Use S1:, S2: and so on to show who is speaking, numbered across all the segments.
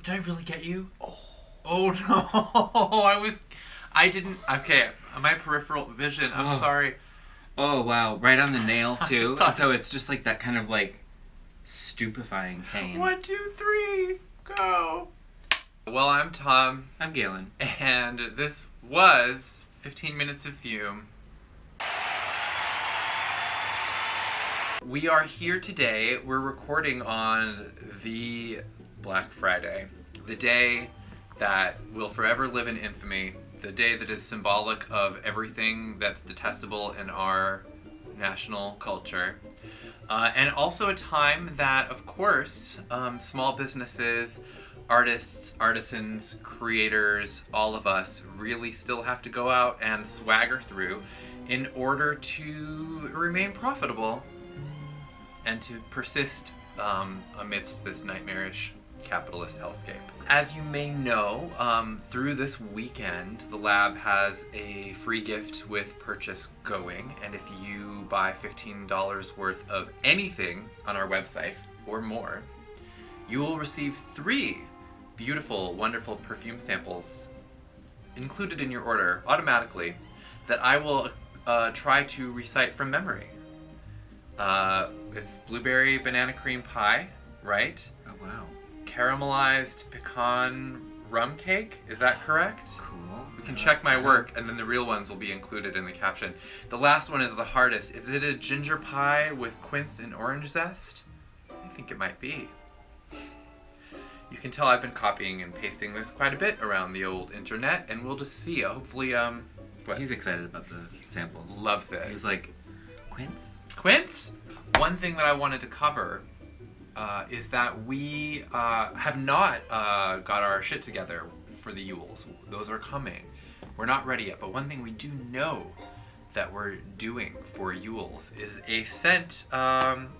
S1: did I really get you? Oh no, I didn't, okay, my peripheral vision, I'm sorry.
S2: Oh, wow, right on the nail, too. And so it's just like that kind of like stupefying pain.
S1: 1, 2, 3, go. Well, I'm Tom.
S2: I'm Galen.
S1: And this was 15 Minutes of Fume. We are here today. We're recording on the Black Friday, the day that will forever live in infamy, the day that is symbolic of everything that's detestable in our national culture, and also a time that, of course, small businesses, artists, artisans, creators, all of us really still have to go out and swagger through in order to remain profitable and to persist amidst this nightmarish capitalist hellscape. As you may know, through this weekend, the lab has a free gift with purchase going, and if you buy $15 worth of anything on our website or more, you will receive 3 beautiful, wonderful perfume samples included in your order automatically that I will try to recite from memory. It's blueberry banana cream pie, right?
S2: Oh, wow.
S1: Caramelized pecan rum cake, is that correct?
S2: Cool.
S1: We can check my work, and then the real ones will be included in the caption. The last one is the hardest. Is it a ginger pie with quince and orange zest? I think it might be. You can tell I've been copying and pasting this quite a bit around the old internet, and we'll just see. Hopefully,
S2: what? He's excited about the samples.
S1: Loves it.
S2: He's like, quince?
S1: Quince? One thing that I wanted to cover is that we have not got our shit together for the Yules. Those are coming. We're not ready yet, but one thing we do know that we're doing for Yules is a scent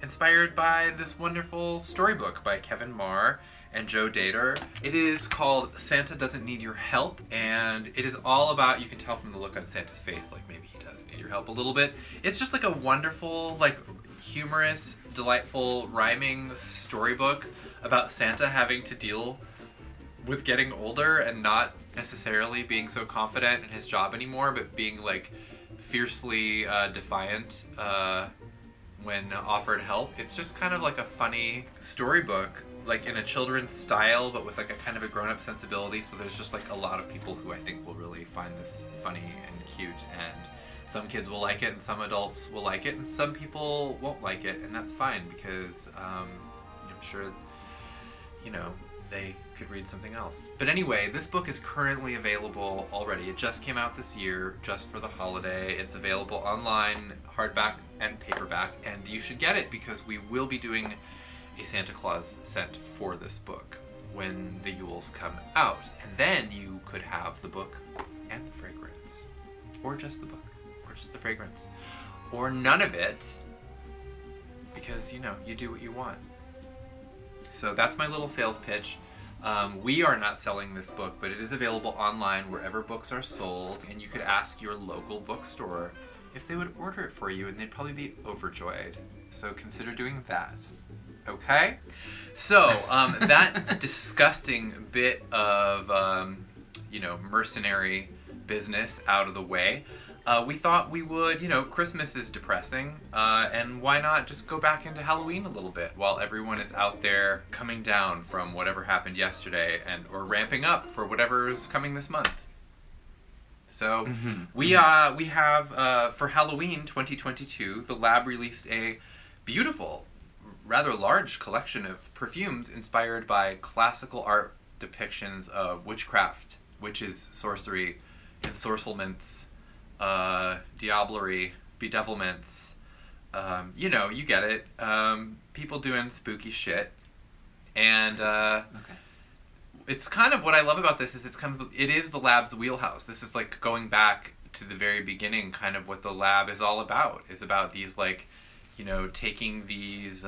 S1: inspired by this wonderful storybook by Kevin Marr and Joe Dater. It is called Santa Doesn't Need Your Help, and it is all about, you can tell from the look on Santa's face, like maybe he does need your help a little bit. It's just like a wonderful, like humorous, delightful, rhyming storybook about Santa having to deal with getting older and not necessarily being so confident in his job anymore, but being like fiercely defiant when offered help. It's just kind of like a funny storybook, like in a children's style, but with like a kind of a grown-up sensibility. So there's just like a lot of people who I think will really find this funny and cute, and some kids will like it and some adults will like it and some people won't like it, and that's fine because I'm sure, you know, they could read something else. But anyway, this book is currently available already. It just came out this year, just for the holiday. It's available online, hardback and paperback, and you should get it because we will be doing a Santa Claus scent for this book when the Yules come out. And then you could have the book and the fragrance, or just the book, or just the fragrance, or none of it, because, you know, you do what you want. So that's my little sales pitch. We are not selling this book, but it is available online wherever books are sold, and you could ask your local bookstore if they would order it for you, and they'd probably be overjoyed. So consider doing that. Okay? So, that disgusting bit of, you know, mercenary business out of the way, we thought we would, you know, Christmas is depressing, and why not just go back into Halloween a little bit while everyone is out there coming down from whatever happened yesterday or ramping up for whatever's coming this month. So we have, for Halloween 2022, the lab released a beautiful, rather large collection of perfumes inspired by classical art depictions of witchcraft, witches, sorcery, ensorcelments, diablerie, bedevilments, you know, you get it, people doing spooky shit, and it's kind of what I love about this is it is the lab's wheelhouse. This is like going back to the very beginning, kind of what the lab is all about, is about these, like, you know, taking these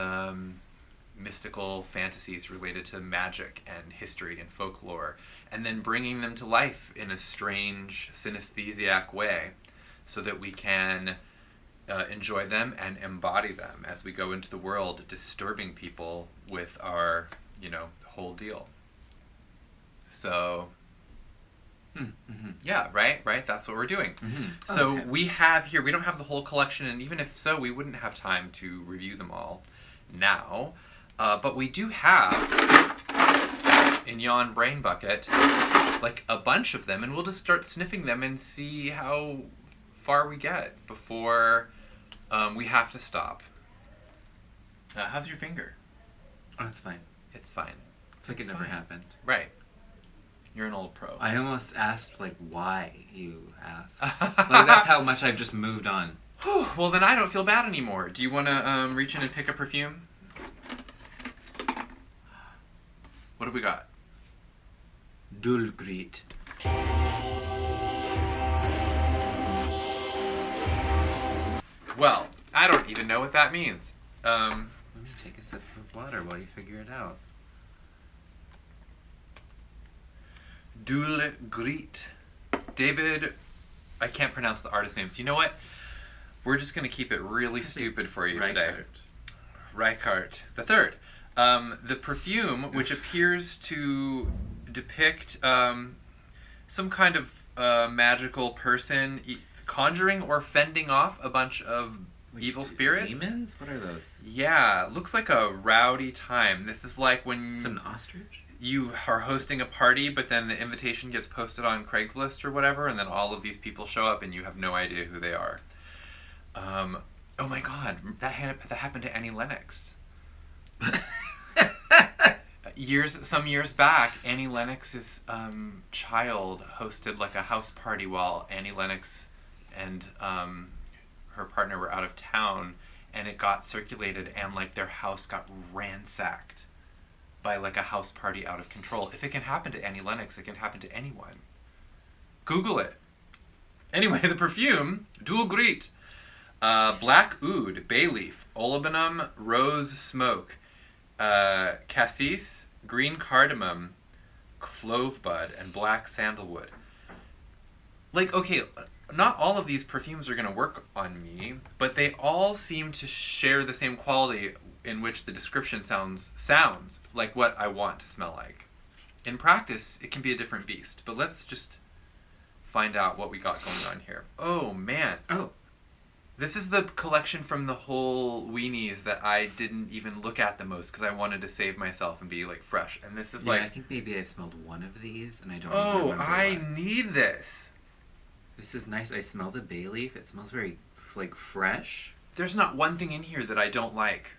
S1: mystical fantasies related to magic and history and folklore, and then bringing them to life in a strange, synesthesiac way so that we can enjoy them and embody them as we go into the world, disturbing people with our, you know, whole deal. So,
S2: Mm-hmm.
S1: yeah, right? That's what we're doing.
S2: Mm-hmm.
S1: So
S2: Okay.
S1: we have here, we don't have the whole collection, and even if so, we wouldn't have time to review them all now. But we do have, in Yon Brain Bucket, like a bunch of them, and we'll just start sniffing them and see how far we get before we have to stop. How's your finger?
S2: Oh, it's fine.
S1: It's fine.
S2: It's like it never happened.
S1: Right. You're an old pro.
S2: I almost asked, like, why you asked. Like, that's how much I've just moved on.
S1: Well, then I don't feel bad anymore. Do you want to reach in and pick a perfume? What have we got?
S2: DULLE GRIET.
S1: Well, I don't even know what that means.
S2: Let me take a sip of water while you figure it out.
S1: DULLE GRIET. David, I can't pronounce the artist names. You know what? We're just going to keep it really stupid for you today. Reichardt the Third. The perfume, which appears to depict some kind of magical person conjuring or fending off a bunch of evil spirits.
S2: Demons? What are those?
S1: Yeah, looks like a rowdy time. This is like when
S2: Is it an ostrich?
S1: you are hosting a party, but then the invitation gets posted on Craigslist or whatever, and then all of these people show up and you have no idea who they are. Oh my god, that happened to Annie Lennox. Some years back, Annie Lennox's child hosted like a house party while Annie Lennox and her partner were out of town, and it got circulated, and like their house got ransacked by like a house party out of control. If it can happen to Annie Lennox, it can happen to anyone. Google it. Anyway, the perfume, DULLE GRIET. Black oud, bay leaf, olibanum, rose smoke, cassis, green cardamom, clove bud, and black sandalwood. Like, okay, not all of these perfumes are going to work on me, but they all seem to share the same quality in which the description sounds like what I want to smell like. In practice, it can be a different beast, but let's just find out what we got going on here. Oh, man.
S2: Oh.
S1: This is the collection from the whole weenies that I didn't even look at the most because I wanted to save myself and be like fresh. And this is
S2: Yeah,
S1: like,
S2: I think maybe I smelled one of these and I don't
S1: oh,
S2: remember
S1: I
S2: what.
S1: need this.
S2: This is nice. I smell the bay leaf. It smells very, like, fresh.
S1: There's not one thing in here that I don't like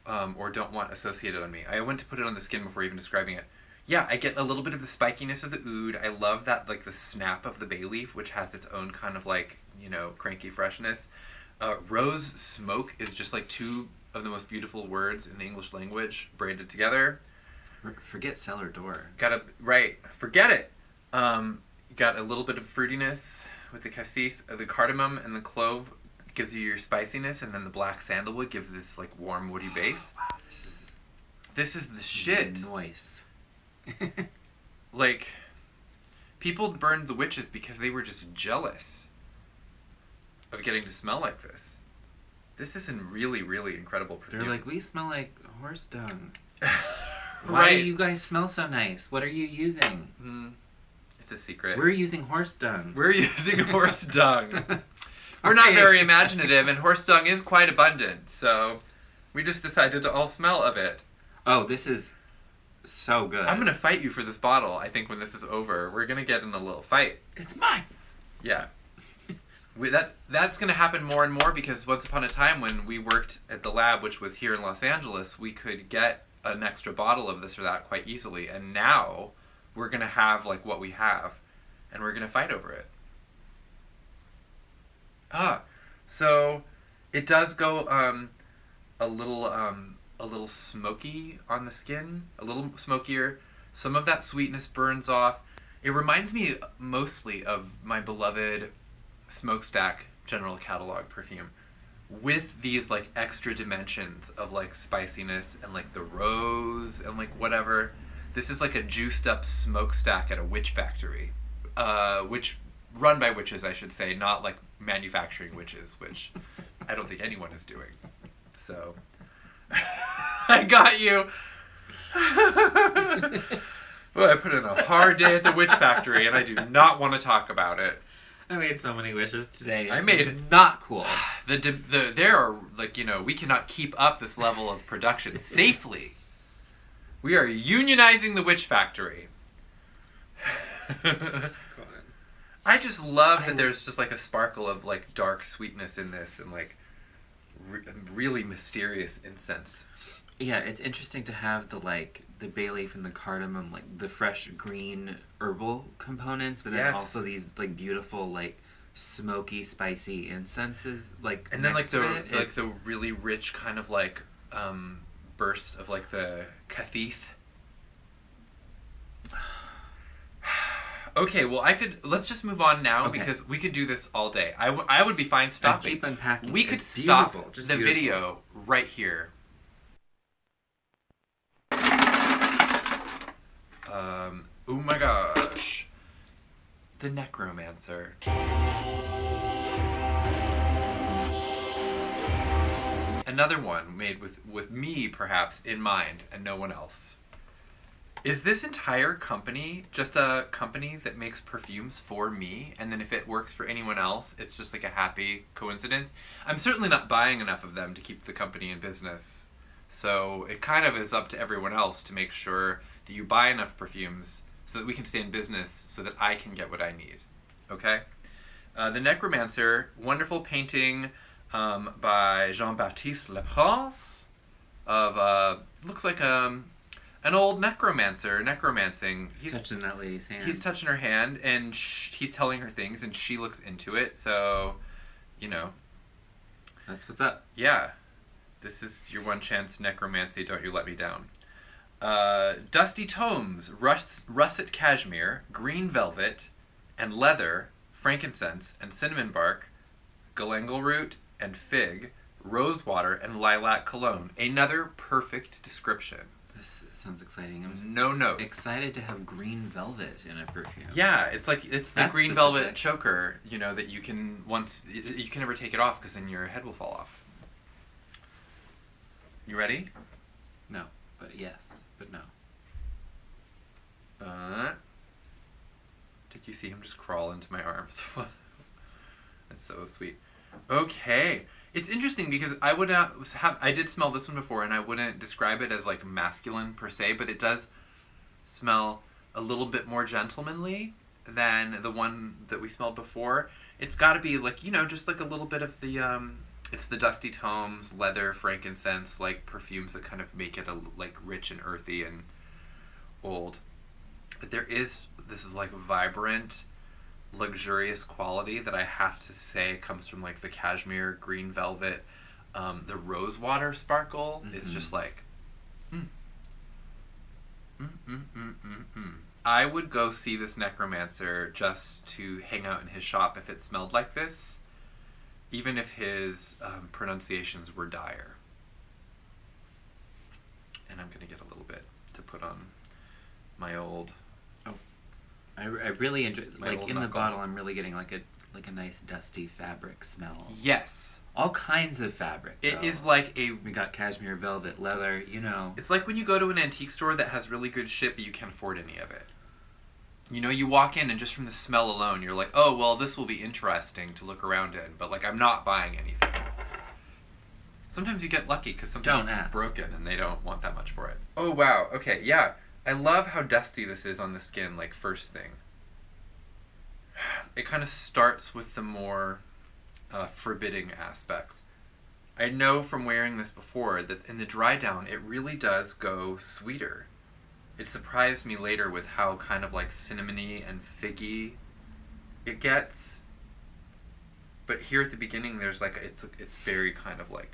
S1: or don't want associated on me. I went to put it on the skin before even describing it. Yeah, I get a little bit of the spikiness of the oud. I love that, like, the snap of the bay leaf, which has its own kind of, like, you know, cranky freshness. Rose smoke is just, like, two of the most beautiful words in the English language braided together.
S2: Forget cellar door.
S1: Forget it. Got a little bit of fruitiness with the cassis, the cardamom and the clove gives you your spiciness, and then the black sandalwood gives this like warm woody base.
S2: Wow,
S1: this is the shit.
S2: Nice.
S1: Like, people burned the witches because they were just jealous of getting to smell like this. This is a really, really incredible perfume.
S2: They're like, we smell like horse dung.
S1: Right.
S2: Why do you guys smell so nice? What are you using?
S1: It's a secret.
S2: We're using horse dung.
S1: We're using horse dung. We're not very imaginative, and horse dung is quite abundant, so we just decided to all smell of it.
S2: Oh, this is so good.
S1: I'm going to fight you for this bottle, I think, when this is over. We're going to get in a little fight.
S2: It's mine!
S1: Yeah. That's going to happen more and more because once upon a time when we worked at the lab, which was here in Los Angeles, we could get an extra bottle of this or that quite easily. And now we're going to have like what we have, and we're going to fight over it. So it does go a little smoky on the skin, a little smokier. Some of that sweetness burns off. It reminds me mostly of my beloved Smokestack General Catalog perfume, with these like extra dimensions of like spiciness and like the rose and like whatever. This is like a juiced up smokestack at a witch factory, which run by witches, I should say, not like manufacturing witches, which I don't think anyone is doing. So I got you. Well, I put in a hard day at the Witch Factory, and I do not want to talk about it.
S2: I made so many wishes today.
S1: I made
S2: not cool.
S1: There are, like, you know, we cannot keep up this level of production safely. We are unionizing the Witch Factory. I just love that there's just like a sparkle of like dark sweetness in this, and like really mysterious incense.
S2: Yeah, it's interesting to have the bay leaf and the cardamom, like the fresh green herbal components, but then also these like beautiful like smoky, spicy incenses, like,
S1: and then like the really rich kind of like burst of like the cathith. Okay, well, let's just move on now, because we could do this all day. I would be fine stopping.
S2: I keep unpacking.
S1: We could stop the video right here. Oh my gosh. The Necromancer. Another one made with me, perhaps, in mind, and no one else. Is this entire company just a company that makes perfumes for me, and then if it works for anyone else, it's just like a happy coincidence? I'm certainly not buying enough of them to keep the company in business, so it kind of is up to everyone else to make sure that you buy enough perfumes so that we can stay in business, so that I can get what I need. Okay? The Necromancer, wonderful painting by Jean-Baptiste Leprince of, looks like an old necromancer necromancing.
S2: He's touching that lady's hand.
S1: He's touching her hand, and he's telling her things, and she looks into it, so, you know.
S2: That's what's up.
S1: Yeah. This is your one chance, necromancy, don't you let me down. Dusty tomes, russet cashmere, green velvet, and leather, frankincense, and cinnamon bark, galangal root, and fig, rose water, and lilac cologne. Another perfect description.
S2: This sounds exciting. I'm
S1: no notes.
S2: Excited to have green velvet in a perfume.
S1: Yeah, it's the green velvet choker, you know, that you can never take it off, because then your head will fall off. You ready?
S2: No, but yes, but no.
S1: Did you see him just crawl into my arms? That's so sweet. Okay. It's interesting because I did smell this one before, and I wouldn't describe it as like masculine per se, but it does smell a little bit more gentlemanly than the one that we smelled before. It's got to be like, you know, just like a little bit of the it's the dusty tomes, leather, frankincense, like perfumes that kind of make it like rich and earthy and old. But this is like vibrant, luxurious quality that I have to say comes from like the cashmere, green velvet, the rose water sparkle is just like I would go see this necromancer just to hang out in his shop if it smelled like this, even if his pronunciations were dire. And I'm gonna get a little bit to put on my old.
S2: I really enjoy, like in the bottle, I'm really getting like a nice dusty fabric smell.
S1: Yes.
S2: All kinds of fabric.
S1: It is like we
S2: got cashmere, velvet, leather, you know.
S1: It's like when you go to an antique store that has really good shit, but you can't afford any of it. You know, you walk in and just from the smell alone, you're like, oh, well, this will be interesting to look around in, but like I'm not buying anything. Sometimes you get lucky because sometimes it's broken and they don't want that much for it. Oh, wow. Okay, yeah. I love how dusty this is on the skin, like, first thing. It kind of starts with the more forbidding aspects. I know from wearing this before that in the dry down, it really does go sweeter. It surprised me later with how kind of, like, cinnamony and figgy it gets. But here at the beginning, there's, like, it's very kind of, like,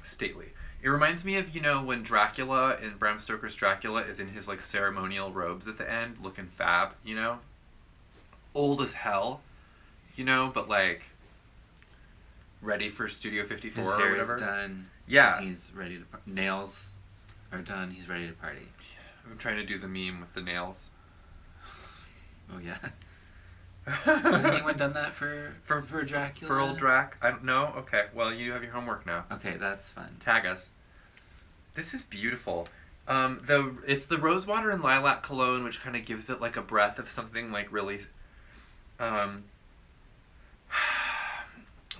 S1: stately. It reminds me of, you know, when Dracula in Bram Stoker's Dracula is in his, like, ceremonial robes at the end, looking fab, you know? Old as hell, you know, but, like, ready for Studio 54
S2: his
S1: or
S2: hair
S1: whatever.
S2: Is done.
S1: Yeah.
S2: He's ready to... Nails are done. He's ready to party.
S1: I'm trying to do the meme with the nails.
S2: Oh, yeah. Has anyone done that for Dracula?
S1: For old Drac? I don't know. Okay. Well, you have your homework now.
S2: Okay, that's fun.
S1: Tag us. This is beautiful. It's the rosewater and lilac cologne, which kind of gives it like a breath of something like really,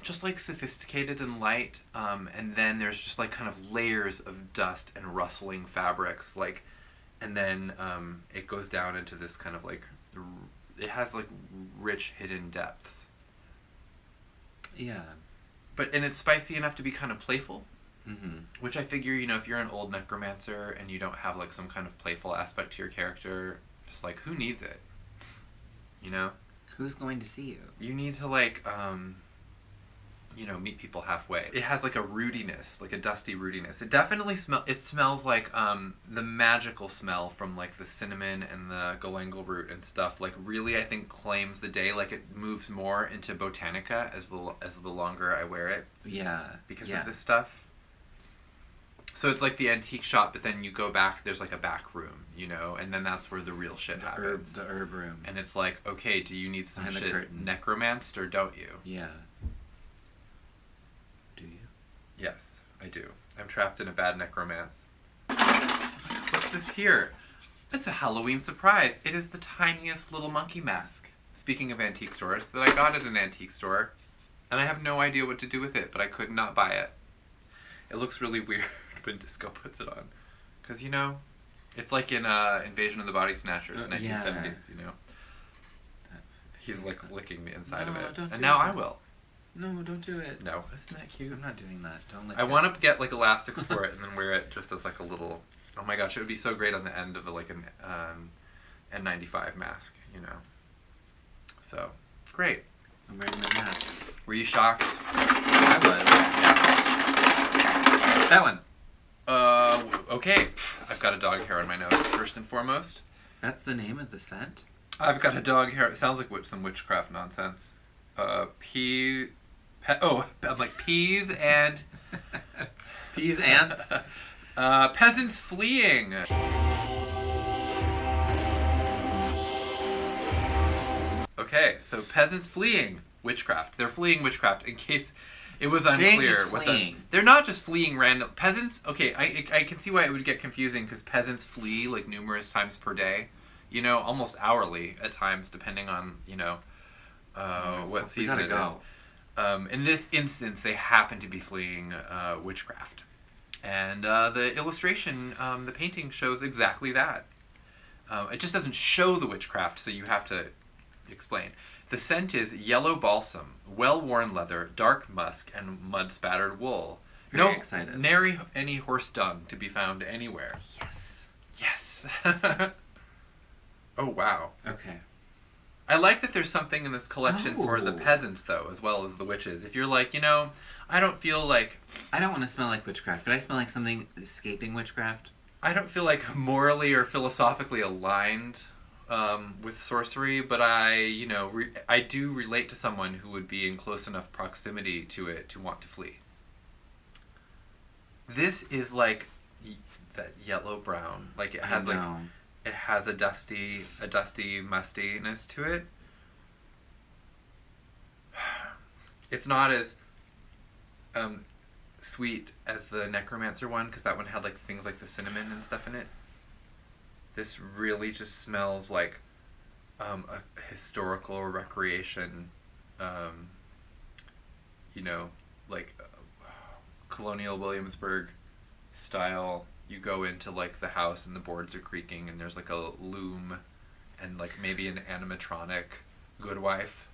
S1: just like sophisticated and light. And then there's just like kind of layers of dust and rustling fabrics, like, and then it goes down into this kind of like, it has like rich hidden depths.
S2: Yeah.
S1: And it's spicy enough to be kind of playful.
S2: Mm-hmm.
S1: Which I figure, if you're an old necromancer and you don't have like some kind of playful aspect to your character, just like, who needs it?
S2: Who's going to see you?
S1: You need to like, meet people halfway. It has like a rootiness, like a dusty rootiness. It definitely smells like the magical smell from like the cinnamon and the galangal root and stuff. Like really, I think claims the day. Like it moves more into botanica as the longer I wear it.
S2: Yeah.
S1: Because of this stuff. So it's like the antique shop, but then you go back, there's like a back room, and then that's where the real shit happens.
S2: The herb room.
S1: And it's like, okay, do you need some
S2: Behind
S1: shit necromanced or don't you?
S2: Yeah. Do you?
S1: Yes, I do. I'm trapped in a bad necromance. What's this here? It's a Halloween surprise. It is the tiniest little monkey mask. Speaking of antique stores, that I got at an antique store, and I have no idea what to do with it, but I could not buy it. It looks really weird when Disco puts it on. Because, it's like in Invasion of the Body Snatchers, 1970s, He's like licking the inside of it. And now I will.
S2: No, don't do it.
S1: No, isn't that cute?
S2: I'm not doing that. Don't lick
S1: I want to get like elastics for it and then wear it just as like a little... Oh my gosh, it would be so great on the end of like an N95 mask, So, great.
S2: I'm wearing my mask.
S1: Were you shocked?
S2: I was. That one.
S1: Okay. I've got a dog hair on my nose, first and foremost.
S2: That's the name of the scent?
S1: I've got a dog hair. It sounds like some witchcraft nonsense. I'm like peas and...
S2: Peas ants?
S1: Peasants fleeing. Okay, so peasants fleeing witchcraft. They're fleeing witchcraft in case... It was unclear. They're not just fleeing random... Peasants... Okay, I can see why it would get confusing, because peasants flee, like, numerous times per day. Almost hourly at times, depending on, what season it is. In this instance, they happen to be fleeing witchcraft. And the illustration, the painting shows exactly that. It just doesn't show the witchcraft, so you have to explain. The scent is yellow balsam, well-worn leather, dark musk, and mud-spattered wool.
S2: Very excited.
S1: Nary any horse dung to be found anywhere.
S2: Yes.
S1: Yes. Oh, wow.
S2: Okay.
S1: I like that there's something in this collection for the peasants, though, as well as the witches. If you're like, I don't feel like...
S2: I don't want to smell like witchcraft. Could I smell like something escaping witchcraft?
S1: I don't feel like morally or philosophically aligned with sorcery, but I do relate to someone who would be in close enough proximity to it to want to flee. This is like that yellow brown. Like it has it has a dusty mustiness to it. It's not as sweet as the Necromancer one, because that one had like things like the cinnamon and stuff in it. This really just smells like a historical recreation, like colonial Williamsburg style. You go into like the house and the boards are creaking and there's like a loom and like maybe an animatronic good wife,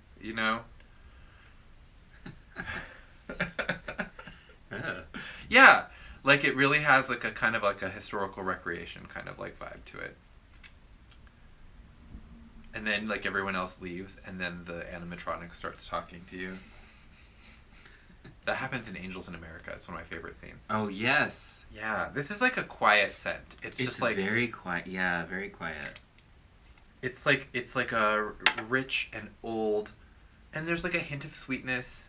S1: Yeah, like it really has like a kind of like a historical recreation kind of like vibe to it. And then like everyone else leaves and then the animatronic starts talking to you. That happens in Angels in America. It's one of my favorite scenes.
S2: Oh, yes.
S1: Yeah, this is like a quiet scent. It's just like
S2: very quiet. Yeah, very quiet.
S1: It's like a rich and old, and there's like a hint of sweetness.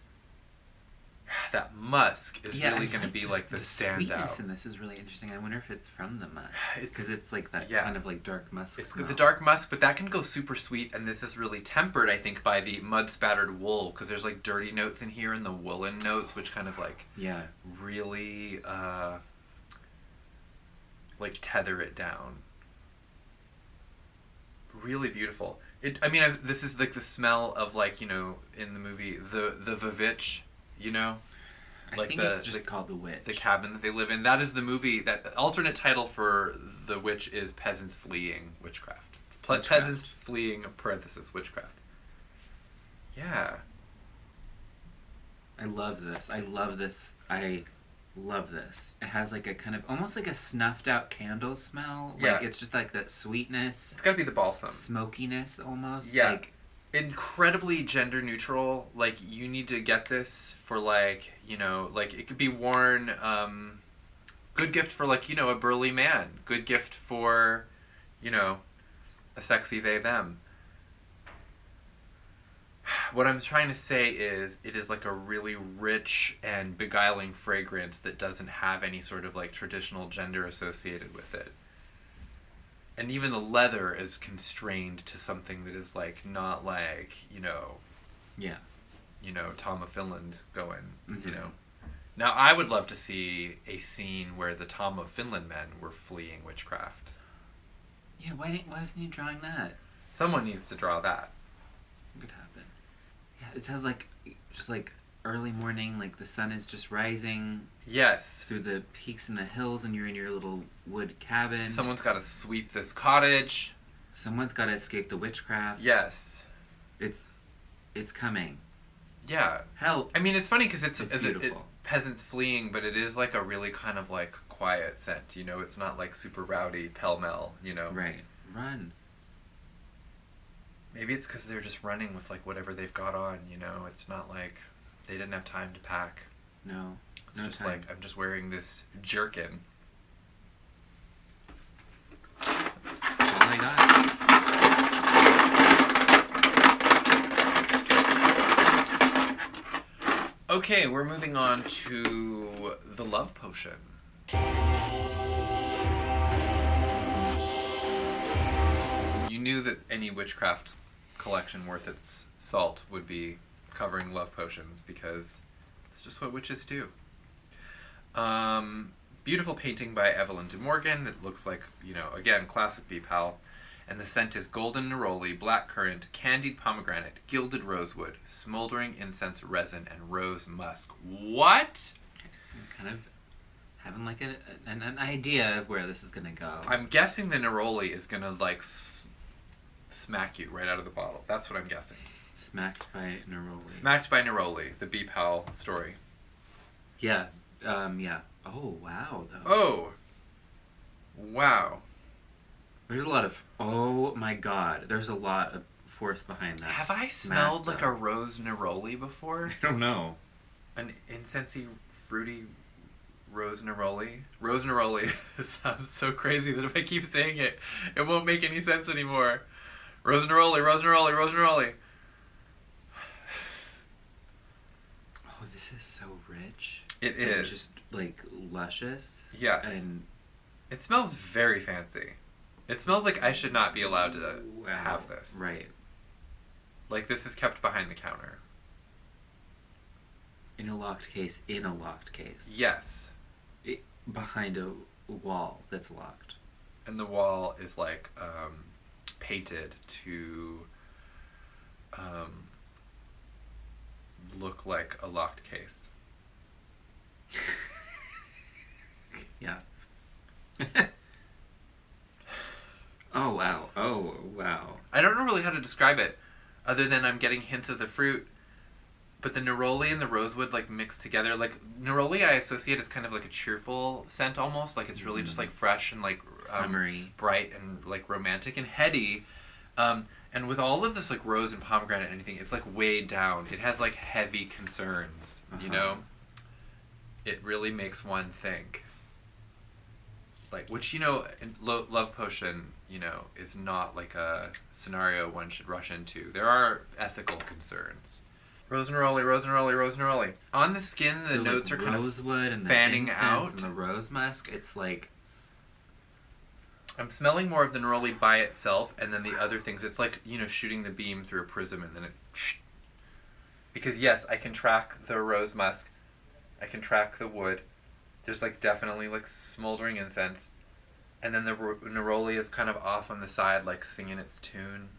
S1: That musk is really going to be like the standout. The sweetness
S2: in this is really interesting. I wonder if it's from the musk. Because it's like that kind of like dark musk
S1: It's
S2: smell.
S1: The dark musk, but that can go super sweet, and this is really tempered, I think, by the mud-spattered wool, because there's like dirty notes in here and the woolen notes, which kind of like really like tether it down. Really beautiful. This is like the smell of, like, you know, in the movie the Vivitch, you know,
S2: I think it's just called The Witch.
S1: The cabin that they live in. That is the movie. That alternate title for The Witch is Peasants Fleeing Witchcraft. Peasants Fleeing parenthesis Witchcraft. Yeah.
S2: I love this. I love this. I love this. It has like a kind of almost like a snuffed out candle smell.
S1: Yeah.
S2: Like it's just like that sweetness.
S1: It's gotta be the balsam.
S2: Smokiness almost.
S1: Yeah.
S2: Like,
S1: incredibly gender neutral. Like, you need to get this for, like, you know, like, it could be worn, good gift for, like, you know, a burly man. Good gift for, you know, a sexy they them. What I'm trying to say is it is like a really rich and beguiling fragrance that doesn't have any sort of like traditional gender associated with it. And even the leather is constrained to something that is like not like, you know, Tom of Finland going, you know. Now, I would love to see a scene where the Tom of Finland men were fleeing witchcraft.
S2: Yeah, why wasn't you drawing that?
S1: Someone needs to draw that.
S2: It could happen. Yeah, it sounds like just like early morning, like the sun is just rising.
S1: Yes.
S2: Through the peaks and the hills, and you're in your little wood cabin.
S1: Someone's got to sweep this cottage.
S2: Someone's got to escape the witchcraft.
S1: Yes.
S2: It's coming.
S1: Yeah.
S2: Help.
S1: I mean, it's funny because it's
S2: beautiful.
S1: peasants fleeing, but it is like a really kind of like quiet scent, you know? It's not like super rowdy, pell-mell, you know?
S2: Right. Run.
S1: Maybe it's because they're just running with like whatever they've got on, you know? It's not like they didn't have time to pack.
S2: No.
S1: It's just time. Like, I'm just wearing this jerkin.
S2: That's all I got.
S1: Okay, we're moving on to the love potion. You knew that any witchcraft collection worth its salt would be covering love potions because it's just what witches do. Beautiful painting by Evelyn de Morgan. It looks like, you know, again, classic BPAL. And the scent is golden neroli, black currant, candied pomegranate, gilded rosewood, smoldering incense resin, and rose musk. What?
S2: I'm kind of having like an idea of where this is going to go.
S1: I'm guessing the neroli is going to like smack you right out of the bottle. That's what I'm guessing.
S2: Smacked by neroli.
S1: Smacked by neroli, the BPAL story.
S2: Yeah. Yeah. Oh, wow, though.
S1: Oh. Wow.
S2: There's a lot of, oh my god, there's a lot of force behind that.
S1: Have I smelled like a rose neroli before?
S2: I don't know.
S1: An incensey, fruity rose neroli? Rose neroli sounds so crazy that if I keep saying it, it won't make any sense anymore. Rose neroli, rose neroli, rose neroli.
S2: Oh, this is so rich.
S1: It is.
S2: Just, like, luscious.
S1: Yes.
S2: And
S1: it smells very fancy. It smells like I should not be allowed to have this.
S2: Right.
S1: Like, this is kept behind the counter.
S2: In a locked case. In a locked case.
S1: Yes.
S2: Behind a wall that's locked.
S1: And the wall is, like, painted to look like a locked case.
S2: Yeah. Oh, wow. Oh, wow.
S1: I don't know really how to describe it, other than I'm getting hints of the fruit. But the neroli and the rosewood, like, mixed together. Like, neroli I associate as kind of like a cheerful scent almost. Like, it's really just, like, fresh and, like...
S2: summery.
S1: Bright and, like, romantic and heady. And with all of this, like, rose and pomegranate and anything, it's, like, weighed down. It has, like, heavy concerns, you know? It really makes one think. Like, which, you know, love potion, you know, is not like a scenario one should rush into. There are ethical concerns. Rose neroli, rose neroli, rose neroli. On the skin, the notes are kind of
S2: rosewood and
S1: fanning
S2: the
S1: out.
S2: And the rose musk. It's like...
S1: I'm smelling more of the neroli by itself, and then the other things. It's like, you know, shooting the beam through a prism, and then it... Because, yes, I can track the rose musk. I can track the wood. There's, like, definitely, like, smoldering incense. And then the neroli is kind of off on the side, like singing its tune.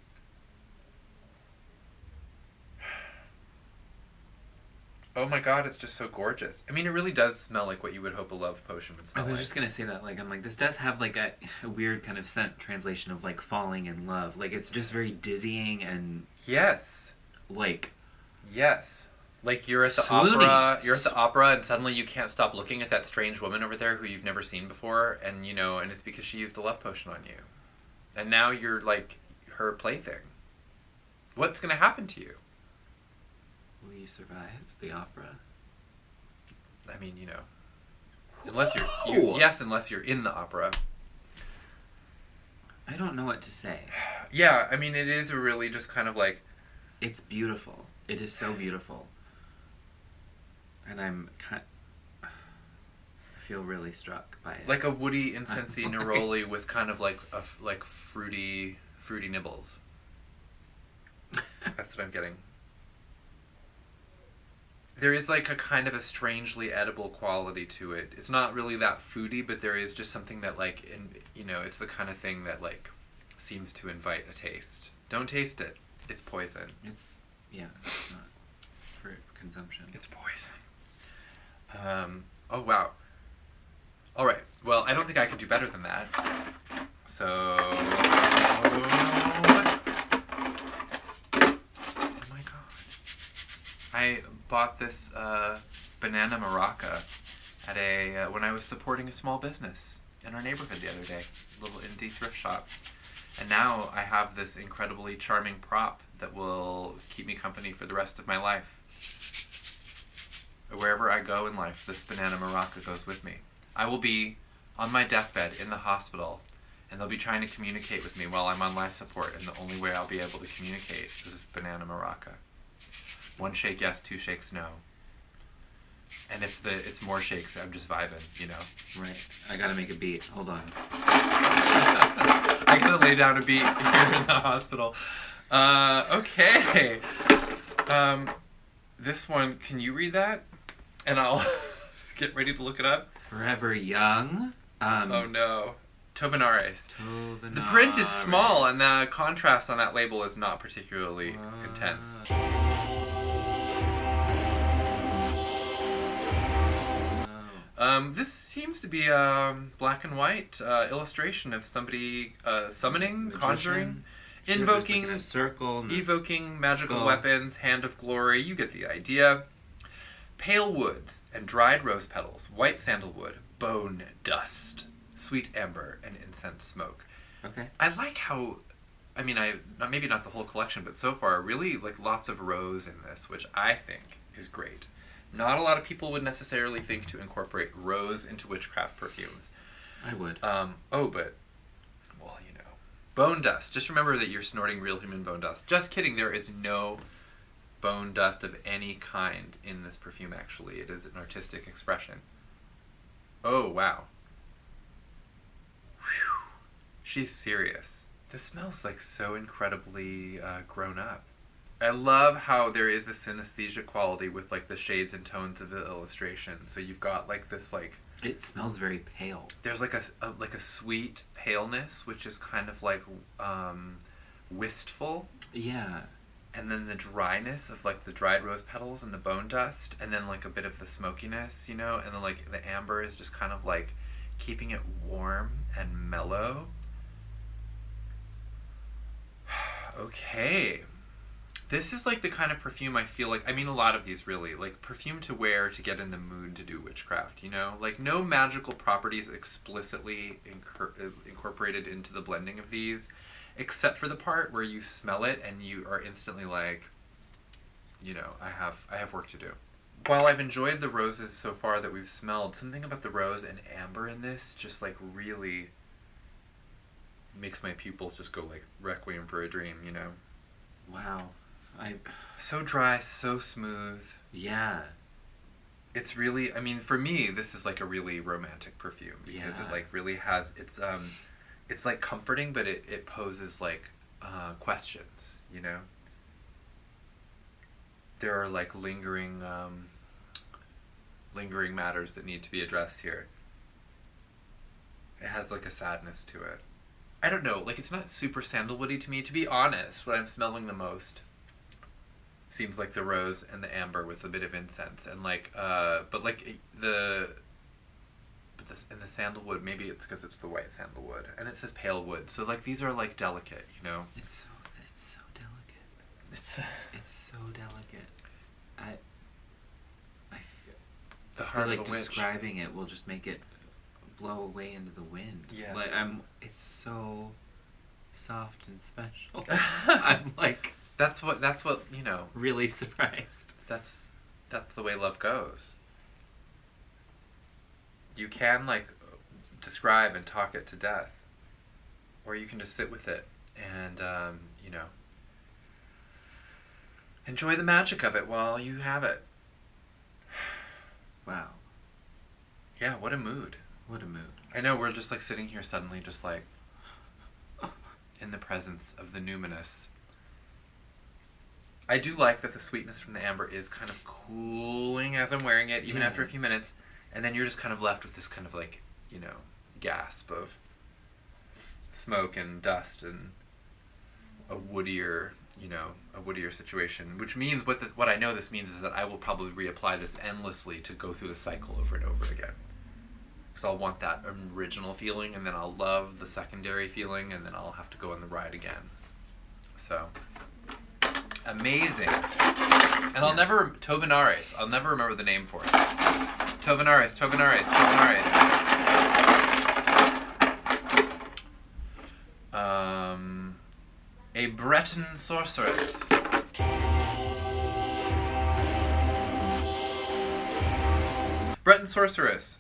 S1: Oh my god, it's just so gorgeous. I mean, it really does smell like what you would hope a love potion would smell
S2: like. I was
S1: like.
S2: just gonna say that, like, I'm like, this does have, like, a weird kind of scent translation of, like, falling in love. Like, it's just very dizzying and...
S1: Yes.
S2: Like...
S1: Yes. Like, you're at the opera, and suddenly you can't stop looking at that strange woman over there who you've never seen before, and, you know, and it's because she used a love potion on you. And now you're, like, her plaything. What's gonna happen to you?
S2: Will you survive the opera?
S1: I mean, you know, unless unless you're in the opera.
S2: I don't know what to say.
S1: Yeah, I mean, it is a really just kind of like...
S2: It's beautiful. It is so beautiful. And I feel really struck by it.
S1: Like a woody, incensey neroli with kind of like fruity nibbles. That's what I'm getting. There is like a kind of a strangely edible quality to it. It's not really that foody, but there is just something that like, you know, it's the kind of thing that like seems to invite a taste. Don't taste it. It's poison.
S2: It's not for consumption.
S1: It's poison. Oh wow. All right. Well, I don't think I could do better than that. So. I bought this banana maraca at when I was supporting a small business in our neighborhood the other day, a little indie thrift shop. And now I have this incredibly charming prop that will keep me company for the rest of my life. Wherever I go in life, this banana maraca goes with me. I will be on my deathbed in the hospital, and they'll be trying to communicate with me while I'm on life support, and the only way I'll be able to communicate is this banana maraca. 1 shake yes, 2 shakes no. And if it's more shakes, I'm just vibing, you know?
S2: Right. I gotta make a beat. Hold on.
S1: I gotta lay down a beat here in the hospital. Okay. This one, can you read that? And I'll get ready to look it up.
S2: Forever Young.
S1: Oh no. Tovenares. The print is small, and the contrast on that label is not particularly intense. This seems to be a black and white illustration of somebody summoning, magician, conjuring, invoking,
S2: like a circle,
S1: evoking magical
S2: skull.
S1: Weapons, hand of glory. You get the idea. Pale woods and dried rose petals, white sandalwood, bone dust, sweet amber, and incense smoke.
S2: Okay.
S1: I like how, I mean, maybe not the whole collection, but so far, really like lots of rose in this, which I think is great. Not a lot of people would necessarily think to incorporate rose into witchcraft perfumes.
S2: I would.
S1: But, well, you know. Bone dust. Just remember that you're snorting real human bone dust. Just kidding, there is no bone dust of any kind in this perfume, actually. It is an artistic expression. Oh, wow. Whew. She's serious. This smells like so incredibly grown up. I love how there is this synesthesia quality with like the shades and tones of the illustration. So you've got like this like...
S2: It smells very pale.
S1: There's like a sweet paleness, which is kind of like wistful.
S2: Yeah.
S1: And then the dryness of like the dried rose petals and the bone dust. And then like a bit of the smokiness, you know? And then like the amber is just kind of like keeping it warm and mellow. Okay. This is like the kind of perfume I feel like, I mean a lot of these really, like perfume to wear to get in the mood to do witchcraft, you know? Like no magical properties explicitly incorporated into the blending of these, except for the part where you smell it and you are instantly like, you know, I have work to do. While I've enjoyed the roses so far that we've smelled, something about the rose and amber in this just like really makes my pupils just go like Requiem for a Dream, you know?
S2: Wow.
S1: So dry, so smooth.
S2: Yeah.
S1: It's really, I mean, for me, this is like a really romantic perfume because it like really has, it's like comforting, but it poses like questions, you know? There are like lingering matters that need to be addressed here. It has like a sadness to it. I don't know, like it's not super sandalwoody to me. To be honest, what I'm smelling the most seems like the rose and the amber with a bit of incense, and like but like the sandalwood, maybe it's because it's the white sandalwood, and it says pale wood, so like these are like delicate, you know.
S2: It's so delicate.
S1: It's
S2: so delicate. I
S1: the heart
S2: feel like
S1: of a witch.
S2: Describing it will just make it blow away into the wind.
S1: Yes.
S2: Like it's so soft and special. I'm like
S1: that's what you know.
S2: Really surprised.
S1: That's the way love goes. You can like describe and talk it to death, or you can just sit with it and you know, enjoy the magic of it while you have it.
S2: Wow.
S1: Yeah, what a mood.
S2: What a mood.
S1: I know, we're just like sitting here suddenly just like in the presence of the numinous. I do like that the sweetness from the amber is kind of cooling as I'm wearing it, even after a few minutes, and then you're just kind of left with this kind of like, you know, gasp of smoke and dust and a woodier, you know, a woodier situation, which means what I know this means is that I will probably reapply this endlessly to go through the cycle over and over again. Because I'll want that original feeling, and then I'll love the secondary feeling, and then I'll have to go on the ride again. So, amazing. And I'll never, Tovenares, I'll never remember the name for it. Tovenares. A Breton sorceress. Breton Sorceress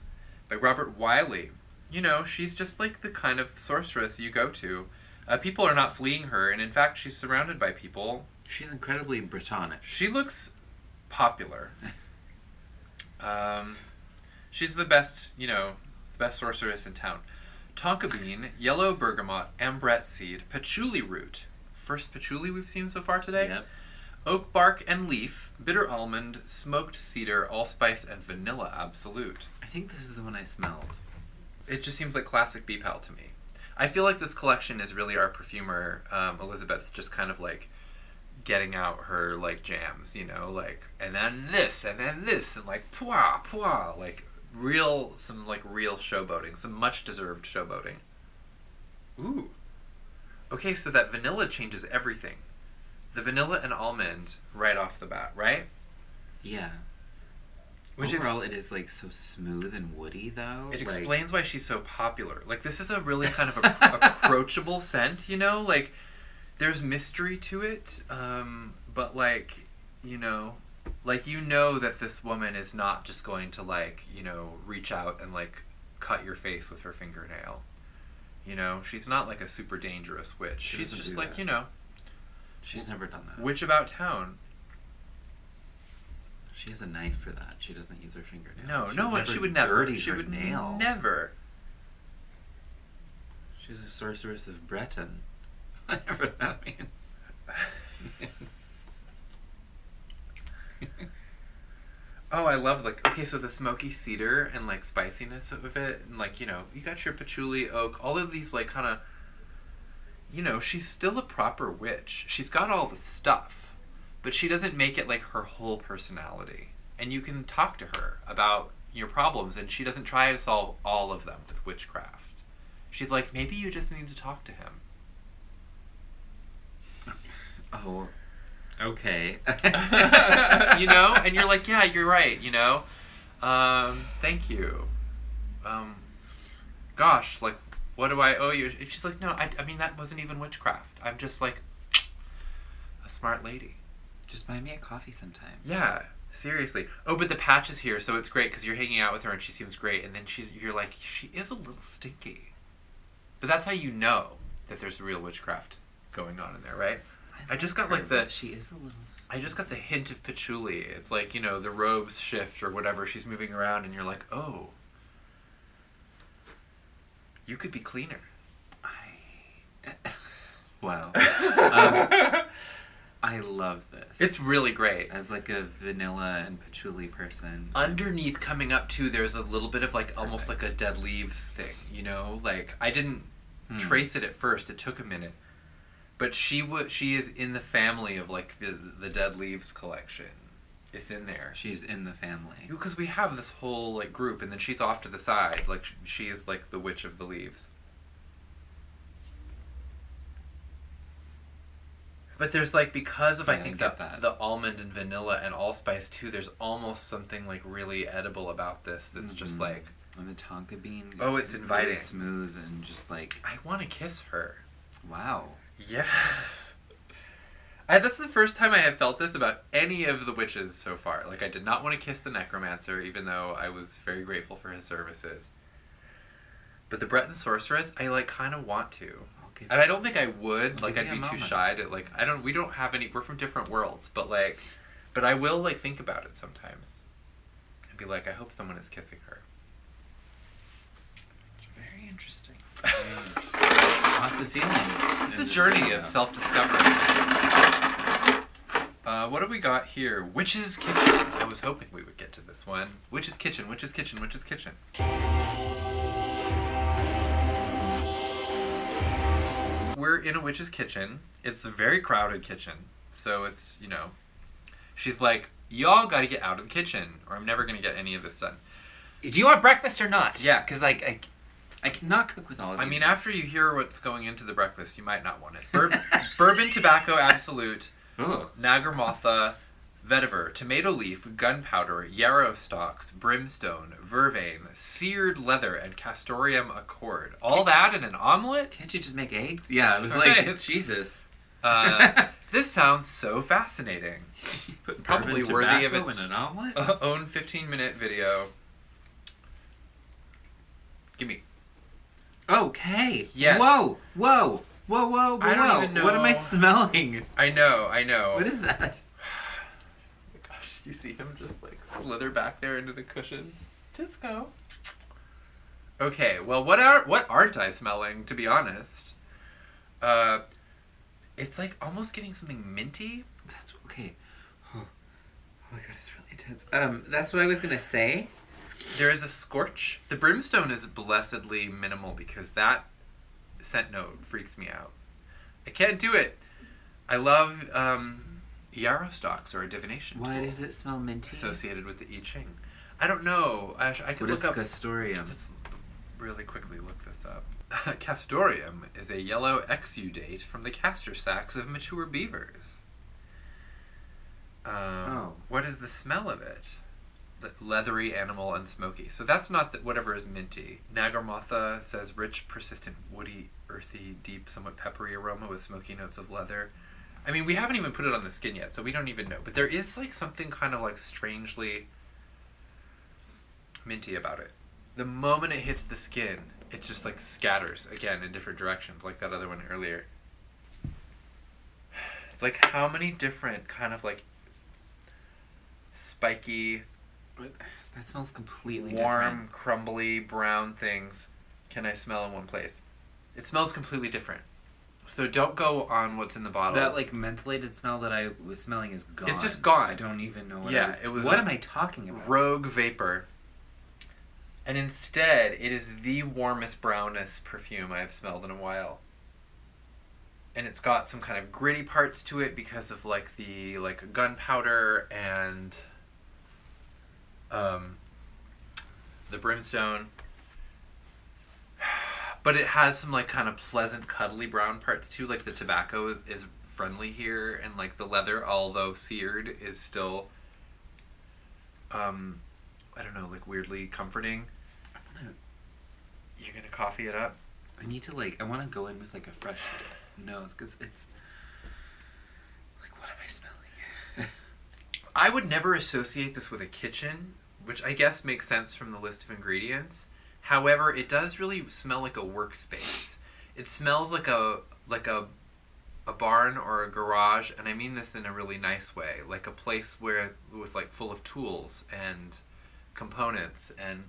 S1: by Robert Wiley. You know, she's just like the kind of sorceress you go to. People are not fleeing her, and in fact, she's surrounded by people.
S2: She's incredibly Bretonish.
S1: She looks popular. She's the best, you know, the best sorceress in town. Tonka bean, yellow bergamot, ambrette seed, patchouli root. First patchouli we've seen so far today.
S2: Yep.
S1: Oak bark and leaf, bitter almond, smoked cedar, allspice, and vanilla absolute.
S2: I think this is the one I smelled.
S1: It just seems like classic BPAL to me. I feel like this collection is really our perfumer, Elizabeth, just kind of like getting out her like jams, you know, like, and then this, and like, pwah, like some real showboating, some much deserved showboating. Ooh. Okay, so that vanilla changes everything. The vanilla and almond right off the bat, right?
S2: Yeah.
S1: Which
S2: overall, it is like so smooth and woody, though.
S1: It
S2: like,
S1: explains why she's so popular. Like, this is a really kind of approachable scent, you know? Like, there's mystery to it, but like, you know that this woman is not just going to like, you know, reach out and like cut your face with her fingernail. You know, she's not like a super dangerous witch. She's just like, you know,
S2: she's never done that.
S1: Witch about town.
S2: She has a knife for that. She doesn't use her fingernail.
S1: She would never.
S2: She would nail.
S1: Never.
S2: She's a sorceress of Breton. Whatever that means.
S1: Oh, I love, like, okay, so the smoky cedar and like spiciness of it, and like, you know, you got your patchouli, oak, all of these like kind of, you know, she's still a proper witch. She's got all the stuff, but she doesn't make it like her whole personality. And you can talk to her about your problems, and she doesn't try to solve all of them with witchcraft. She's like, maybe you just need to talk to him.
S2: Oh, okay.
S1: You know? And you're like, yeah, you're right, you know? Thank you. Gosh, like, what do I owe you? And she's like, no, I mean, that wasn't even witchcraft. I'm just like a smart lady.
S2: Just buy me a coffee sometime.
S1: Yeah, seriously. Oh, but the patch is here, so it's great because you're hanging out with her and she seems great, and then you're like, she is a little stinky. But that's how you know that there's real witchcraft going on in there, right? I just got like
S2: she is a little.
S1: I just got the hint of patchouli. It's like, you know, the robes shift or whatever. She's moving around, and you're like, oh, you could be cleaner.
S2: Wow. I love this.
S1: It's really great.
S2: As like a vanilla and patchouli person.
S1: Underneath, coming up too, there's a little bit of like almost like a dead leaves thing, you know? Like I didn't trace it at first. It took a minute. But she is in the family of like the dead leaves collection. It's in there.
S2: She's in the family.
S1: Because we have this whole like group, and then she's off to the side. Like she is like the witch of the leaves. But there's like, because of I think the almond and vanilla and allspice too, there's almost something like really edible about this that's just like,
S2: and the tonka bean.
S1: Oh, it's inviting.
S2: Really smooth and just like,
S1: I want to kiss her.
S2: Wow.
S1: Yeah. That's the first time I have felt this about any of the witches so far. Like, I did not want to kiss the necromancer, even though I was very grateful for his services. But the Breton sorceress, I like kind of want to. And I don't think I would. Like, I'd be too shy to, like, we don't have any, we're from different worlds, but like, but I will like think about it sometimes. And be like, I hope someone is kissing her.
S2: Very interesting. Lots of feelings.
S1: It's a journey of self-discovery. What have we got here? Witch's Kitchen. I was hoping we would get to this one. Witch's Kitchen, Witch's Kitchen, Witch's Kitchen. We're in a witch's kitchen. It's a very crowded kitchen. So it's, you know, she's like, y'all gotta get out of the kitchen or I'm never gonna get any of this done.
S2: Do you want breakfast or not?
S1: Yeah.
S2: Because, like, I cannot cook with all of you.
S1: I mean, after you hear what's going into the breakfast, you might not want it. Bourbon tobacco absolute, nagarmotha, vetiver, tomato leaf, gunpowder, yarrow stalks, brimstone, vervain, seared leather, and castoreum accord. All that in an omelet?
S2: Can't you just make eggs? Yeah, it was like, Jesus.
S1: This sounds so fascinating. Probably worthy of its
S2: in an omelet?
S1: Own 15-minute video. Gimme.
S2: Okay.
S1: Yes.
S2: Whoa. I
S1: don't even know.
S2: What am I smelling?
S1: I know.
S2: What is that?
S1: Gosh, you see him just like slither back there into the cushions. Just go. Okay, well, what aren't I smelling, to be honest? It's like almost getting something minty.
S2: That's okay. Oh my god, it's really intense. That's what I was gonna say.
S1: There is a scorch. The brimstone is blessedly minimal because that scent note freaks me out. I can't do it. I love yarrow stalks or a divination tool.
S2: Why does it smell minty?
S1: Associated with the I Ching. I don't know. I could look up.
S2: What is castoreum?
S1: Let's really quickly look this up. Castoreum is a yellow exudate from the castor sacs of mature beavers. What is the smell of it? Leathery, animal, and smoky. So that's not whatever is minty. Nagarmotha says rich, persistent, woody, earthy, deep, somewhat peppery aroma with smoky notes of leather. I mean, we haven't even put it on the skin yet, so we don't even know. But there is like something kind of like strangely minty about it. The moment it hits the skin, it just like scatters again in different directions, like that other one earlier. It's like how many different kind of like spiky,
S2: that smells completely
S1: warm,
S2: different.
S1: crumbly, brown things can I smell in one place? It smells completely different. So don't go on what's in the bottle.
S2: That like mentholated smell that I was smelling is gone.
S1: It's just gone.
S2: I don't even know what
S1: it was.
S2: What am I talking about?
S1: Rogue vapor. And instead, it is the warmest, brownest perfume I have smelled in a while. And it's got some kind of gritty parts to it because of like the gunpowder and the brimstone. But it has some like kind of pleasant, cuddly brown parts too. Like the tobacco is friendly here, and like the leather, although seared, is still I don't know, like weirdly comforting. You're gonna coffee it up?
S2: I need to I want to go in with like a fresh nose because it's like, what am I smelling?
S1: I would never associate this with a kitchen, which I guess makes sense from the list of ingredients. However, it does really smell like a workspace. It smells like a barn or a garage, and I mean this in a really nice way, like a place with like full of tools and components, and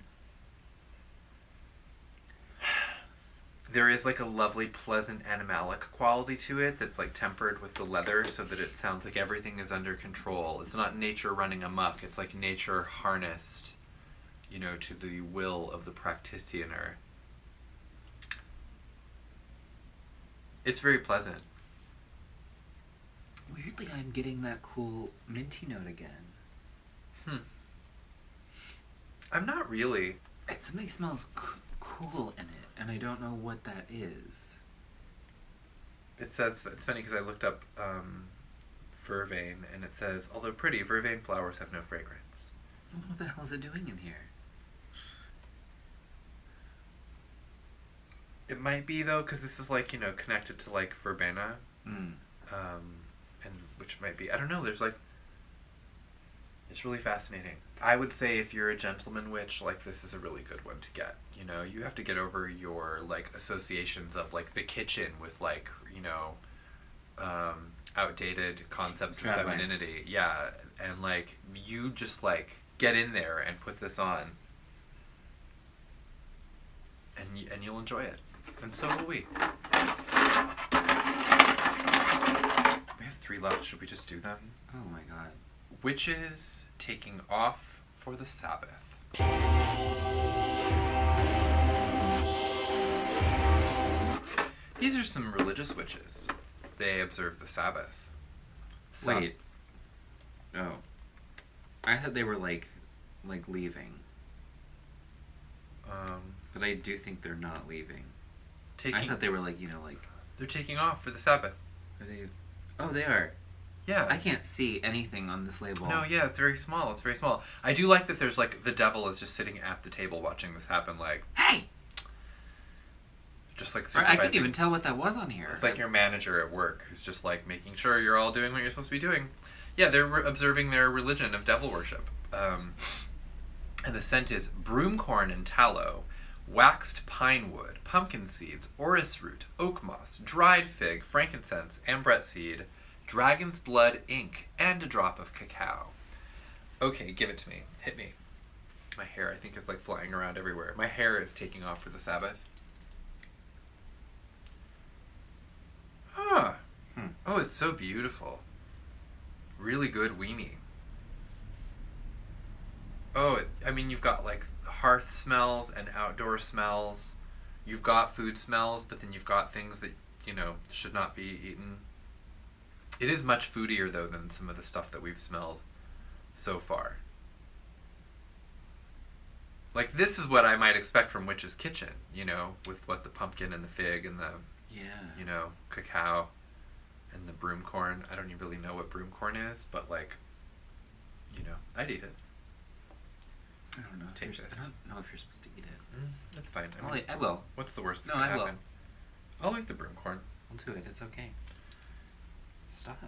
S1: there is like a lovely, pleasant animalic quality to it that's like tempered with the leather so that it sounds like everything is under control. It's not nature running amok. It's like nature harnessed, you know, to the will of the practitioner. It's very pleasant.
S2: Weirdly, I'm getting that cool minty note again.
S1: I'm not really.
S2: Something smells cool in it, and I don't know what that is.
S1: It says, it's funny because I looked up vervain, and it says, although pretty, vervain flowers have no fragrance.
S2: What the hell is it doing in here?
S1: It might be, though, because this is, like, you know, connected to, like, verbena. And which might be, I don't know, there's, like, it's really fascinating. I would say if you're a gentleman witch, like, this is a really good one to get. You know, you have to get over your, like, associations of, like, the kitchen with, like, you know, outdated concepts of femininity. Yeah, and, like, you just, like, get in there and put this on. And you'll enjoy it. And so will we. We have 3 left. Should we just do them?
S2: Oh my god.
S1: Witches taking off for the Sabbath. These are some religious witches. They observe the Sabbath.
S2: Wait. Oh. I thought they were like leaving. But I do think they're not leaving. I thought they were like, you know, like...
S1: They're taking off for the Sabbath.
S2: Are they... Oh, they are.
S1: Yeah.
S2: I can't see anything on this label.
S1: No, yeah, it's very small. It's very small. I do like that there's, like, the devil is just sitting at the table watching this happen, like...
S2: Hey!
S1: Just, like, supervising.
S2: I couldn't even tell what that was on here.
S1: It's like your manager at work who's just, like, making sure you're all doing what you're supposed to be doing. Yeah, they're observing their religion of devil worship. And the scent is broomcorn and tallow, waxed pine wood, pumpkin seeds, orris root, oak moss, dried fig, frankincense, ambret seed, dragon's blood ink, and a drop of cacao. Okay, give it to me. Hit me. My hair, I think, is like flying around everywhere. My hair is taking off for the Sabbath. Huh. Oh, it's so beautiful. Really good weenie. Oh, I mean, you've got like hearth smells and outdoor smells. You've got food smells, but then you've got things that, you know, should not be eaten. It is much foodier, though, than some of the stuff that we've smelled so far. Like, this is what I might expect from Witch's Kitchen, you know, with what the pumpkin and the fig and the, you know, cacao and the broomcorn. I don't even really know what broomcorn is, but, like, you know, I'd eat it.
S2: I don't know.
S1: Take this.
S2: I don't know if you're supposed to eat it.
S1: That's fine.
S2: I will.
S1: What's the worst that can happen? I'll like the broomcorn.
S2: I'll do it. It's okay. Stop.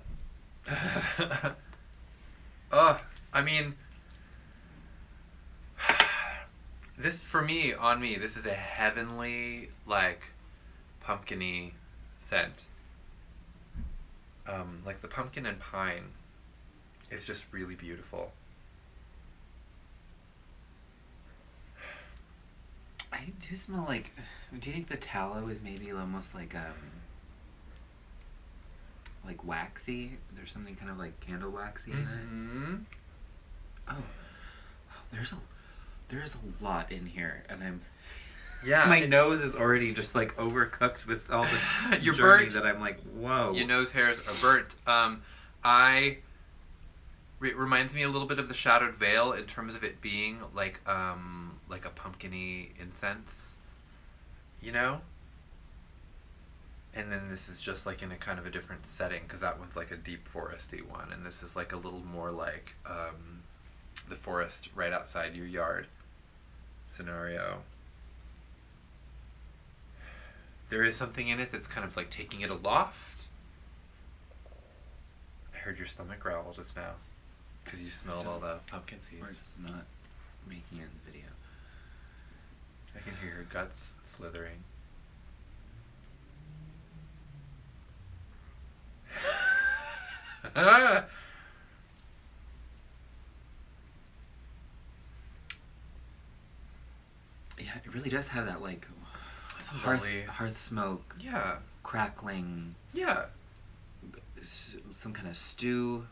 S1: I mean, this, for me, on me, this is a heavenly, like, pumpkin-y scent. Like, the pumpkin and pine is just really beautiful.
S2: I do smell like... Do you think the tallow is maybe almost like waxy? There's something kind of like candle waxy in it. Oh, there is a lot in here, and I'm...
S1: Yeah.
S2: My nose is already just like overcooked with all the
S1: You're
S2: journey
S1: burnt.
S2: that I'm like, whoa.
S1: Your nose hairs are burnt. It reminds me a little bit of the Shadowed Veil in terms of it being like a pumpkin-y incense, you know? And then this is just like in a kind of a different setting, because that one's like a deep foresty one, and this is like a little more like the forest right outside your yard scenario. There is something in it that's kind of like taking it aloft. I heard your stomach growl just now because you smelled all the pumpkin seeds.
S2: We're just not making it in the video.
S1: I can hear your guts slithering.
S2: Yeah, it really does have that like
S1: some bubbly.
S2: Hearth smoke.
S1: Yeah.
S2: Crackling.
S1: Yeah.
S2: Some kind of stew.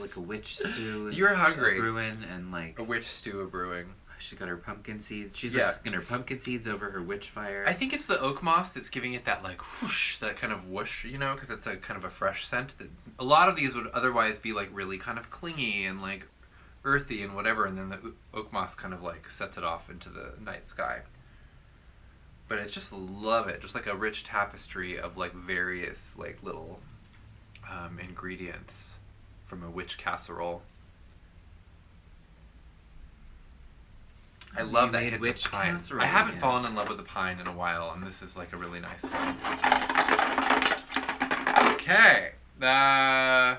S2: Like a witch stew.
S1: You're hungry.
S2: Brewing and like
S1: a witch stew a brewing.
S2: She got her pumpkin seeds. She's like cooking her pumpkin seeds over her witch fire.
S1: I think it's the oak moss that's giving it that like whoosh, that kind of whoosh, you know, because it's a kind of a fresh scent. That a lot of these would otherwise be like really kind of clingy and like earthy and whatever, and then the oak moss kind of like sets it off into the night sky. But I just love it, just like a rich tapestry of like various like little ingredients from a witch casserole. I love that hint of pine. I haven't fallen in love with the pine in a while, and this is like a really nice one. Okay. Blurp,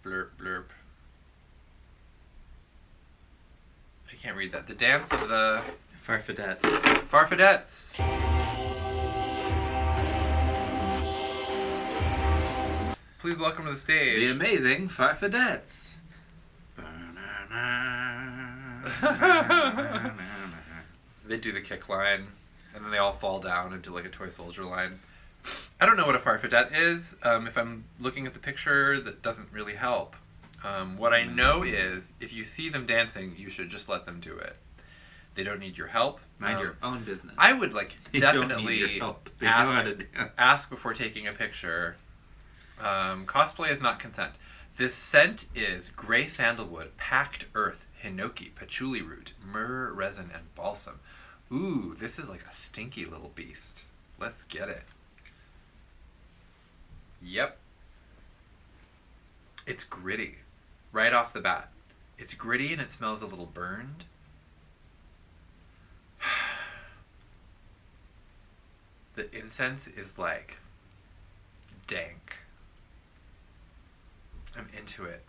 S1: blurp, blurp. I can't read that. The dance of the...
S2: Farfadets.
S1: Farfadets. Please welcome to the stage.
S2: The amazing Farfadets.
S1: They do the kick line, and then they all fall down and do like a toy soldier line. I don't know what a farfadet is. If I'm looking at the picture, that doesn't really help. What I know is, if you see them dancing, you should just let them do it. They don't need your help.
S2: Mind your own business.
S1: I would like definitely
S2: don't need your help. They know how to dance.
S1: Ask before taking a picture. Cosplay is not consent. This scent is gray sandalwood, packed earth, hinoki, patchouli root, myrrh, resin, and balsam. Ooh, this is like a stinky little beast. Let's get it. Yep. It's gritty. Right off the bat. It's gritty and it smells a little burned. The incense is like dank. I'm into it.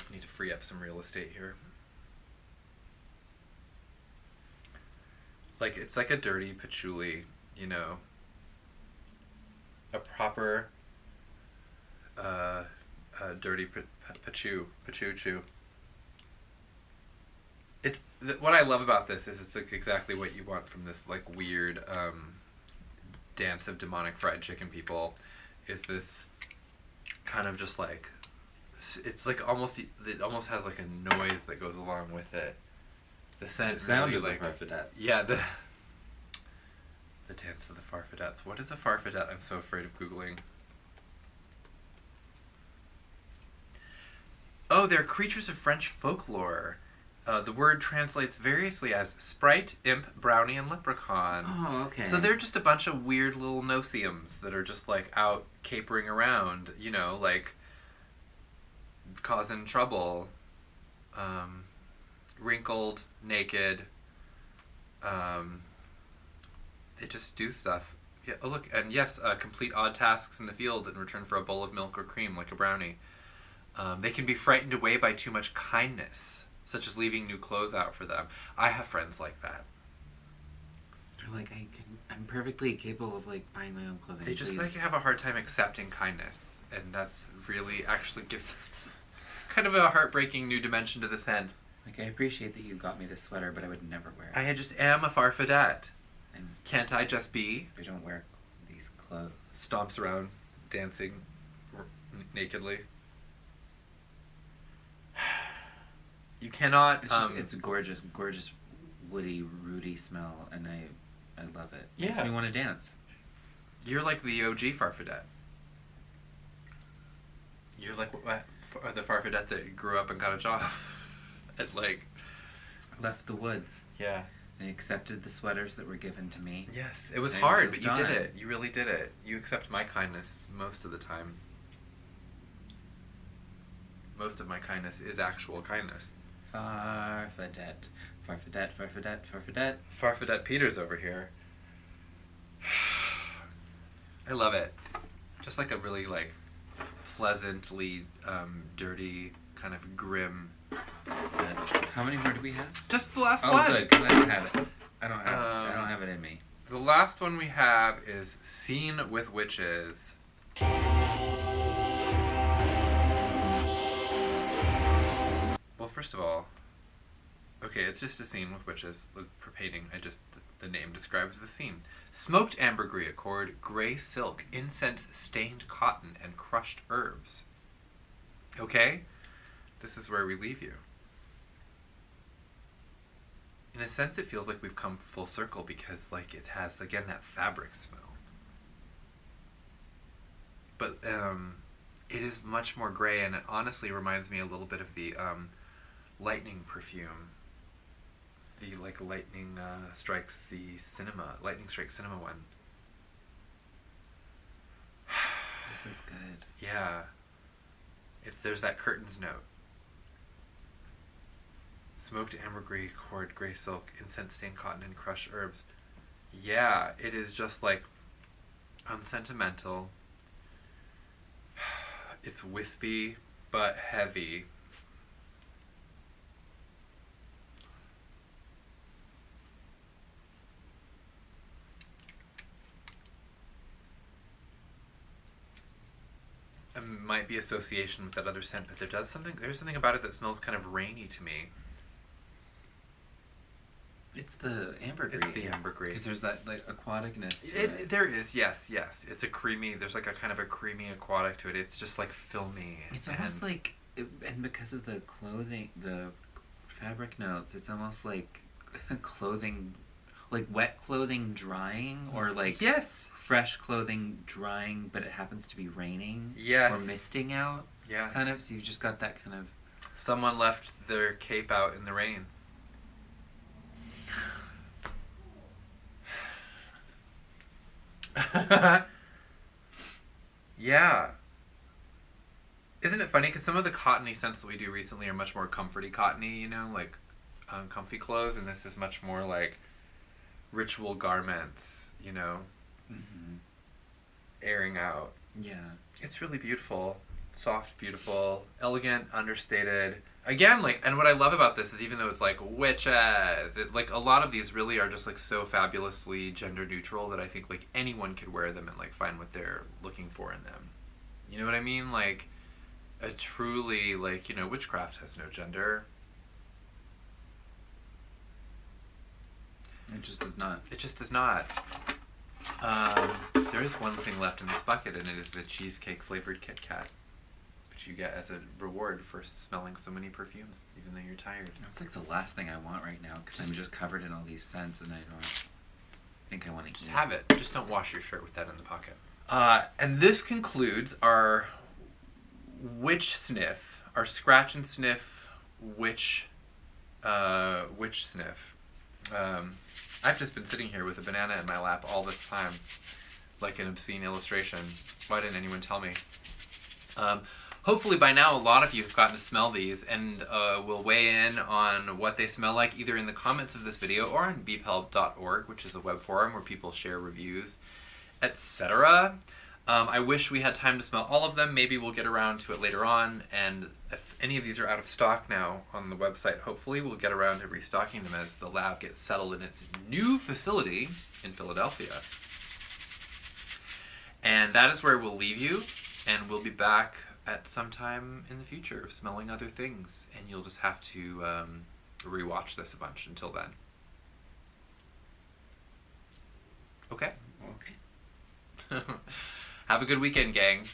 S1: I need to free up some real estate here. Like, it's like a dirty patchouli, you know. A proper dirty patchoo. What I love about this is it's like exactly what you want from this like weird dance of demonic fried chicken people. Is this kind of just like, it's like almost, it almost has like a noise that goes along with it. The scent
S2: sound
S1: really,
S2: of
S1: like,
S2: the farfadets.
S1: Yeah, the dance of the farfadets. What is a farfadet? I'm so afraid of Googling. Oh, they're creatures of French folklore. The word translates variously as sprite, imp, brownie, and leprechaun.
S2: Oh, okay.
S1: So they're just a bunch of weird little no-see-ums that are just like out capering around, you know, like causing trouble. Wrinkled, naked. They just do stuff. Yeah. Oh look, and yes, complete odd tasks in the field in return for a bowl of milk or cream, like a brownie. They can be frightened away by too much kindness, such as leaving new clothes out for them. I have friends like that.
S2: They're like, I'm perfectly capable of like buying my own clothing.
S1: They just
S2: please.
S1: like have a hard time accepting kindness, and that's really actually gives kind of a heartbreaking new dimension to this hand.
S2: Like, I appreciate that you got me this sweater, but I would never wear it.
S1: I just am a farfadet.
S2: And
S1: can't I just be?
S2: I don't wear these clothes.
S1: Stomps around, dancing nakedly. You cannot.
S2: It's a gorgeous, gorgeous, woody, rooty smell, and I love it.
S1: Yeah.
S2: Makes me want to dance.
S1: You're like the OG farfadet. You're like the farfadet that grew up and got a job. And like
S2: left the woods.
S1: Yeah.
S2: They accepted the sweaters that were given to me.
S1: Yes, it was hard, but you did it. You really did it. You accept my kindness most of the time. Most of my kindness is actual kindness.
S2: Farfadet. Farfadet, farfadet, farfadet.
S1: Farfadet Peters over here. I love it. Just like a really like pleasantly dirty, kind of grim scent.
S2: How many more do we have?
S1: Just the last one.
S2: Oh, good, because I don't have it. I don't have it in me.
S1: The last one we have is Seen with Witches. Well, first of all, Okay, it's just a scene with witches painting. The name describes the scene. Smoked ambergris accord, gray silk, incense stained cotton, and crushed herbs. Okay, this is where we leave you. In a sense, it feels like we've come full circle because, like, it has again that fabric smell. But it is much more gray, and it honestly reminds me a little bit of the lightning perfume. The lightning strikes the cinema, lightning strike cinema one.
S2: This is good.
S1: Yeah. There's that curtains note. Smoked ambergris, cord, gray silk, incense stained cotton, and crushed herbs. Yeah, it is just like unsentimental. It's wispy but heavy. It might be association with that other scent, but there's something about it that smells kind of rainy to me.
S2: It's the ambergris.
S1: It's the ambergris.
S2: Because there's that like aquaticness to it.
S1: There is, yes. It's a creamy. There's like a kind of a creamy aquatic to it. It's just like filmy.
S2: It's almost like, and because of the clothing, the fabric notes, it's almost like clothing, like wet clothing drying, or like
S1: yes,
S2: fresh clothing drying, but it happens to be raining.
S1: Yes.
S2: Or misting out.
S1: Yes.
S2: Kind of. So you've just got that kind of.
S1: Someone left their cape out in the rain. Yeah. Isn't it funny? Because some of the cottony scents that we do recently are much more comforty cottony, you know, like comfy clothes, and this is much more like ritual garments, you know, airing out.
S2: Yeah.
S1: It's really beautiful. Soft, beautiful, elegant, understated. Again, like, and what I love about this is even though it's like witches, like a lot of these really are just like so fabulously gender neutral that I think like anyone could wear them and like find what they're looking for in them. You know what I mean? Like a truly like, you know, witchcraft has no gender.
S2: It just does not.
S1: It just does not. There is one thing left in this bucket, and it is the cheesecake flavored Kit Kat, which you get as a reward for smelling so many perfumes, even though you're tired.
S2: It's like the last thing I want right now because I'm just covered in all these scents, and I don't think I want to
S1: just have it. Just don't wash your shirt with that in the pocket. And this concludes our witch sniff, our scratch and sniff witch sniff. I've just been sitting here with a banana in my lap all this time, like an obscene illustration. Why didn't anyone tell me? Hopefully by now a lot of you have gotten to smell these and will weigh in on what they smell like either in the comments of this video or on bpal.org, which is a web forum where people share reviews, etc. I wish we had time to smell all of them. Maybe we'll get around to it later on, and if any of these are out of stock now on the website, hopefully we'll get around to restocking them as the lab gets settled in its new facility in Philadelphia. And that is where we'll leave you, and we'll be back at some time in the future smelling other things, and you'll just have to rewatch this a bunch until then. Okay?
S2: Okay.
S1: Have a good weekend, gang.